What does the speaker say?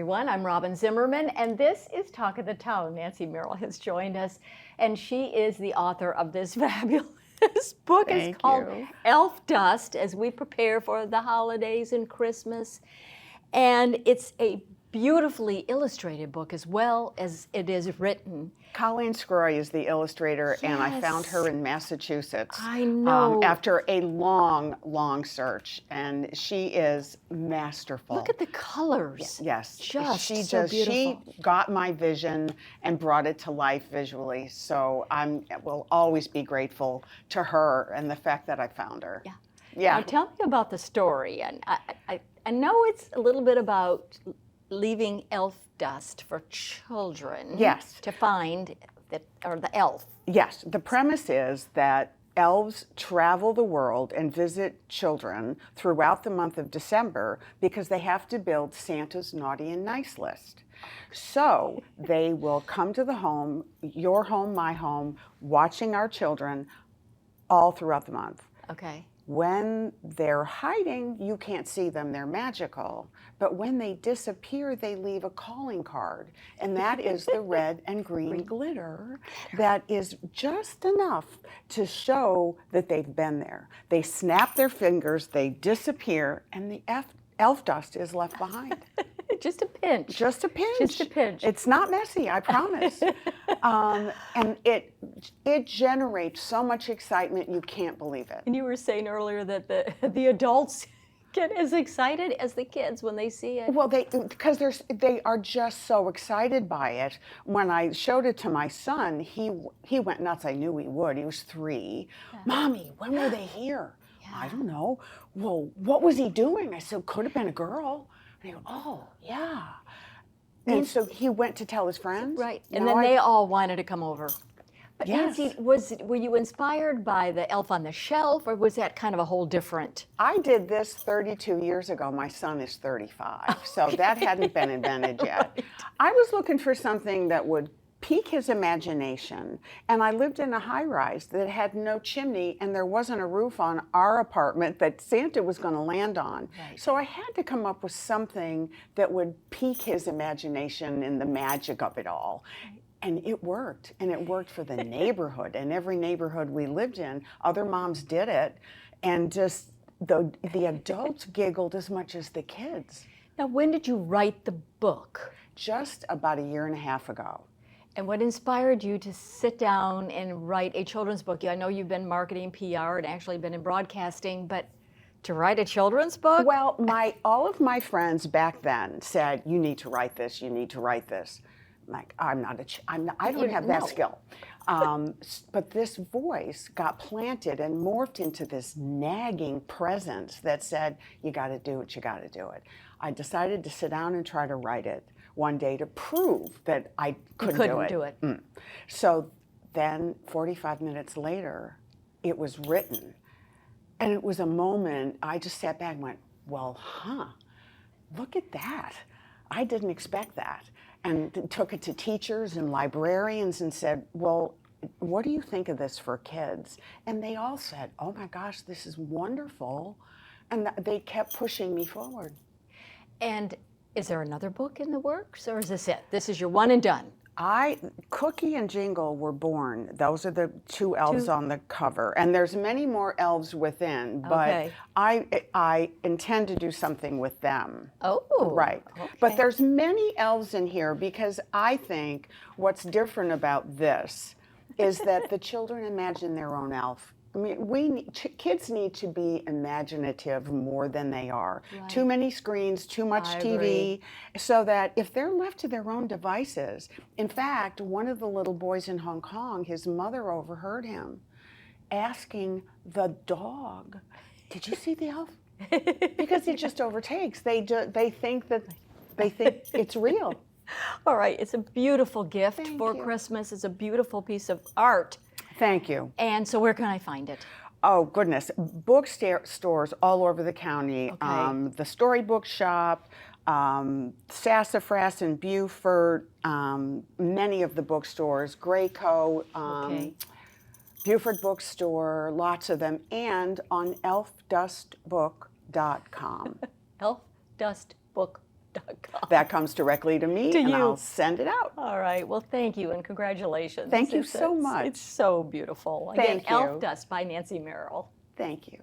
everyone. I'm Robyn Zimmerman, and this is Talk of the Town. Nancy Merrill has joined us, and she is the author of this fabulous book. It's called Elf Dust, as we prepare for the holidays and Christmas. And it's a beautifully illustrated book as well as it is written. Colleen Scroy is the illustrator, and I found her in Massachusetts. I know. After a long, long search, and she is masterful. Look at the colors. Yes, Just so beautiful. She got my vision and brought it to life visually. So I will always be grateful to her and the fact that I found her. Yeah. Yeah. Now tell me about the story, and I know it's a little bit about leaving elf dust for children. Yes. To find the elf. Yes. The premise is that elves travel the world and visit children throughout the month of December because they have to build Santa's naughty and nice list. So they will come to the home, your home, my home, watching our children all throughout the month. Okay. When they're hiding, you can't see them, they're magical. But when they disappear, they leave a calling card. And that is the red and green glitter that is just enough to show that they've been there. They snap their fingers, they disappear, and the elf dust is left behind. Just a pinch. Just a pinch. Just a pinch. It's not messy, I promise. And it generates so much excitement, you can't believe it. And you were saying earlier that the adults get as excited as the kids when they see it. Well, because they are just so excited by it. When I showed it to my son, he went nuts. I knew he would. He was 3. Yeah. Mommy, when were they here? Yeah. I don't know. Well, what was he doing? I said, could have been a girl. And he goes, oh, yeah. And so he went to tell his friends. Right. And then they all wanted to come over. But yes. Nancy, were you inspired by the Elf on the Shelf, or was that kind of a whole different? I did this 32 years ago. My son is 35, so that hadn't been invented yet. Right. I was looking for something that would pique his imagination, and I lived in a high-rise that had no chimney, and there wasn't a roof on our apartment that Santa was going to land on. Right. So I had to come up with something that would pique his imagination and the magic of it all. Right. And it worked, and it worked for the neighborhood. And every neighborhood we lived in, other moms did it, and just the adults giggled as much as the kids. Now, when did you write the book? Just about 1.5 years ago. And what inspired you to sit down and write a children's book? I know you've been marketing, PR, and actually been in broadcasting, but to write a children's book? Well, all of my friends back then said, you need to write this, you need to write this. I'm like, I don't have that skill. But this voice got planted and morphed into this nagging presence that said, you got to do it, you got to do it. I decided to sit down and try to write it one day to prove that I couldn't do it. So then 45 minutes later, it was written. And it was a moment, I just sat back and went, well, look at that. I didn't expect that. And took it to teachers and librarians and said, well, what do you think of this for kids? And they all said, oh my gosh, this is wonderful. And they kept pushing me forward. And is there another book in the works, or is this it? This is your one and done? Cookie and Jingle were born. Those are the 2 elves on the cover. And there's many more elves within, but I intend to do something with them. Oh. Right. Okay. But there's many elves in here because I think what's different about this is that the children imagine their own elf. I mean, kids need to be imaginative more than they are. Right. Too many screens, too much TV, so that if they're left to their own devices, in fact, one of the little boys in Hong Kong, his mother overheard him asking the dog, did you see the elf? Because it just overtakes. They think it's real. All right, it's a beautiful gift for Christmas. It's a beautiful piece of art. Thank you. And so where can I find it? Oh, goodness. Bookstores all over the county. Okay. The Storybook Shop, Sassafras in Beaufort, many of the bookstores, Grayco, Beaufort Bookstore, lots of them, and on elfdustbook.com. elfdustbook.com. that comes directly to me, and you. I'll send it out. All right. Well, thank you and congratulations. Thank you so much. It's so beautiful. Thank Again, you. Elf Dust by Nancy Merrill. Thank you.